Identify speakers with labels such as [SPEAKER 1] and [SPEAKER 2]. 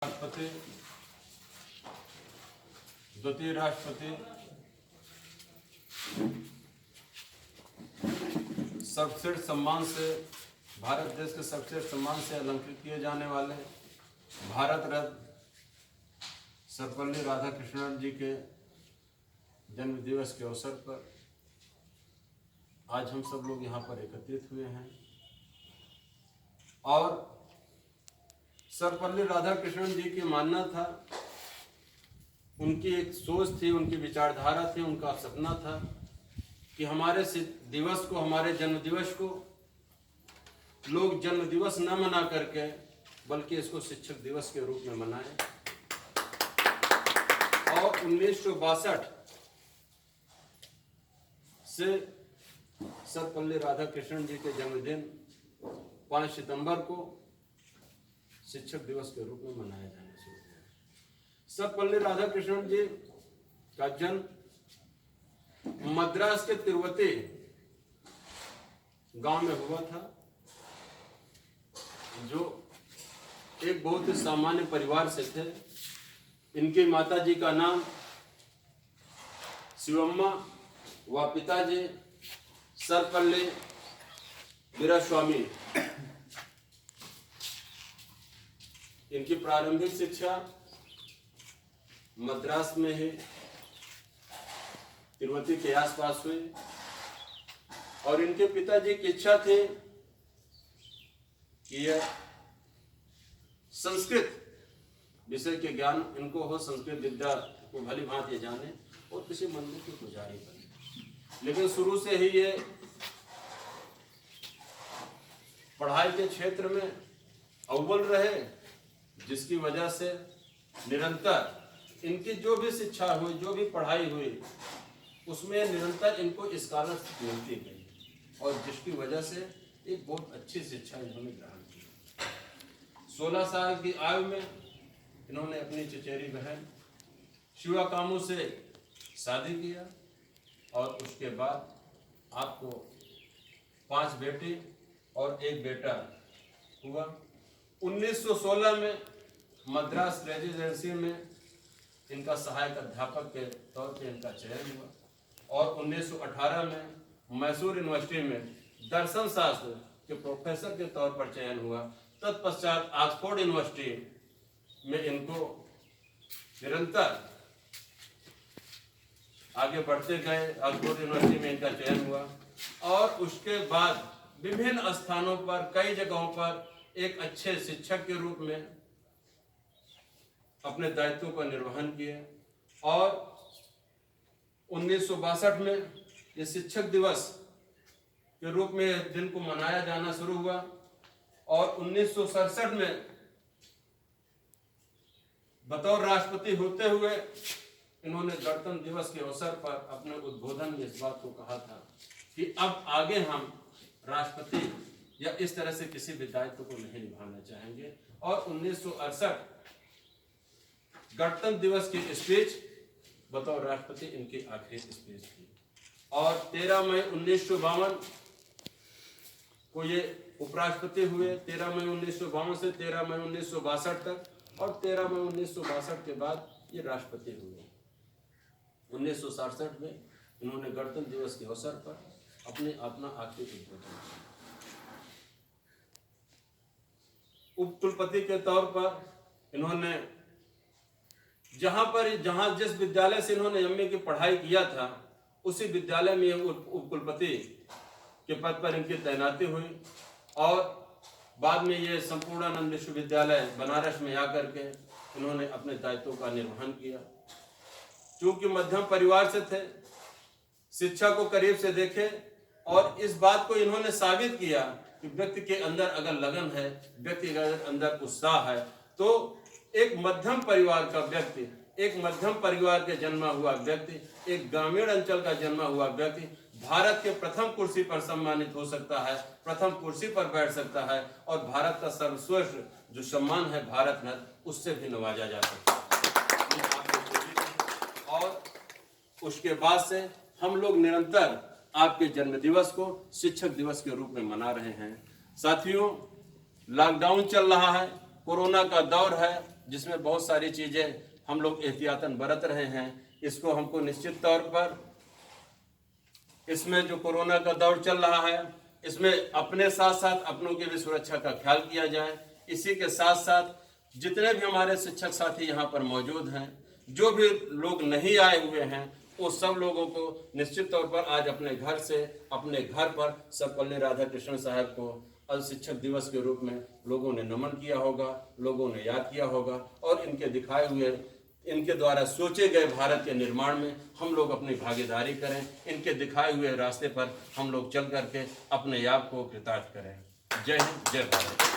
[SPEAKER 1] राष्ट्रपति, द्वितीय राष्ट्रपति, सर्वश्रेष्ठ सम्मान से भारत देश के सर्वश्रेष्ठ सम्मान से अलंकृत किए जाने वाले भारत रत्न सर्वपल्ली राधाकृष्णन जी के जन्म दिवस के अवसर पर आज हम सब लोग यहाँ पर एकत्रित हुए हैं और सर्वपल्ली राधाकृष्णन जी की मानना था, उनकी एक सोच थी, उनकी विचारधारा थी, उनका सपना था कि हमारे दिवस को, हमारे जन्म दिवस को लोग जन्म दिवस न मना करके बल्कि इसको शिक्षक दिवस के रूप में मनाएं। और 1962 से सर्वपल्ली राधाकृष्णन जी के जन्मदिन 5 सितंबर को शिक्षक दिवस के रूप में मनाया जाना शुरू हुआ। सर्वपल्ली राधाकृष्णन जी का जन्म मद्रास के तिरुपति गांव में हुआ था, जो एक बहुत ही सामान्य परिवार से थे। इनकी माताजी का नाम शिवम्मा व पिताजी सर्वपल्ली वीरास्वामी। इनकी प्रारंभिक शिक्षा मद्रास में ही तिरुपति के आसपास हुई और इनके पिताजी की इच्छा थी कि यह संस्कृत विषय के ज्ञान इनको हो, संस्कृत विद्या को भली भांति जाने और किसी मंदिर के पुजारी बने। लेकिन शुरू से ही ये पढ़ाई के क्षेत्र में अव्वल रहे, जिसकी वजह से निरंतर इनकी जो भी शिक्षा हुई, जो भी पढ़ाई हुई, उसमें निरंतर इनको स्कॉलरशिप मिलती गई और जिसकी वजह से एक बहुत अच्छी शिक्षा इन्होंने ग्रहण की। 16 साल की आयु में इन्होंने अपनी चचेरी बहन शिवा कामू से शादी किया और उसके बाद आपको 5 बेटे और 1 बेटा हुआ। 1916 में मद्रास रेजिडेंसी में इनका सहायक अध्यापक के तौर पर इनका चयन हुआ और 1918 में मैसूर यूनिवर्सिटी में दर्शन शास्त्र के प्रोफेसर के तौर पर चयन हुआ। तत्पश्चात ऑक्सफोर्ड यूनिवर्सिटी में इनको निरंतर आगे बढ़ते गए। ऑक्सफोर्ड यूनिवर्सिटी में इनका चयन हुआ और उसके बाद विभिन्न स्थानों पर, कई जगहों पर एक अच्छे शिक्षक के रूप में अपने दायित्वों का निर्वहन किया और 1962 में ये शिक्षक दिवस के रूप में दिन को मनाया जाना शुरू हुआ और 1967 में बतौर राष्ट्रपति होते हुए इन्होंने गणतंत्र दिवस के अवसर पर अपने उद्बोधन में इस बात को कहा था कि अब आगे हम राष्ट्रपति या इस तरह से किसी भी दायित्व को नहीं निभाना चाहेंगे। और 1968 गणतंत्र दिवस की स्पीच बतौर राष्ट्रपति इनकी आखिरी स्पीच थी और 13 मई 1952 को ये उपराष्ट्रपति हुए। 13 मई 1952 से 13 मई 1962 तक और 13 मई 1962 के बाद ये राष्ट्रपति हुए। 1967 में इन्होंने गणतंत्र दिवस के अवसर पर अपना आखिरी उद्बोधन किया। उप कुलपति के तौर पर इन्होंने जहां जिस विद्यालय से इन्होंने एमए की पढ़ाई किया था, उसी विद्यालय में उप कुलपति के पद पर इनकी तैनाती हुई और बाद में ये संपूर्णानंद विश्वविद्यालय बनारस में आकर के इन्होंने अपने दायित्वों का निर्वहन किया। चूंकि मध्यम परिवार से थे, शिक्षा को करीब से देखे और इस बात को इन्होंने साबित किया कि व्यक्ति के अंदर अगर लगन है, व्यक्ति के अंदर उत्साह है, तो एक मध्यम परिवार का व्यक्ति, एक मध्यम परिवार के जन्मा हुआ व्यक्ति, एक ग्रामीण अंचल का जन्मा हुआ व्यक्ति भारत के प्रथम कुर्सी पर सम्मानित हो सकता है, प्रथम कुर्सी पर बैठ सकता है और भारत का सर्वश्रेष्ठ जो सम्मान है भारत रत्न, उससे भी नवाजा जा सकता है। और उसके बाद से हम लोग निरंतर आपके जन्म दिवस को शिक्षक दिवस के रूप में मना रहे हैं। साथियों, लॉकडाउन चल रहा है, कोरोना का दौर है, जिसमें बहुत सारी चीज़ें हम लोग एहतियातन बरत रहे हैं। इसको हमको निश्चित तौर पर इसमें जो कोरोना का दौर चल रहा है, इसमें अपने साथ साथ अपनों की भी सुरक्षा का ख्याल किया जाए। इसी के साथ साथ जितने भी हमारे शिक्षक साथी यहाँ पर मौजूद हैं, जो भी लोग नहीं आए हुए हैं, वो सब लोगों को निश्चित तौर पर आज अपने घर से, अपने घर पर सर्वपल्ली राधाकृष्णन साहब को अल शिक्षक दिवस के रूप में लोगों ने नमन किया होगा, लोगों ने याद किया होगा, और इनके दिखाए हुए, इनके द्वारा सोचे गए भारत के निर्माण में हम लोग अपनी भागीदारी करें। इनके दिखाए हुए रास्ते पर हम लोग चल करके अपने आप को कृतार्थ करें। जय हिंद, जय भारत।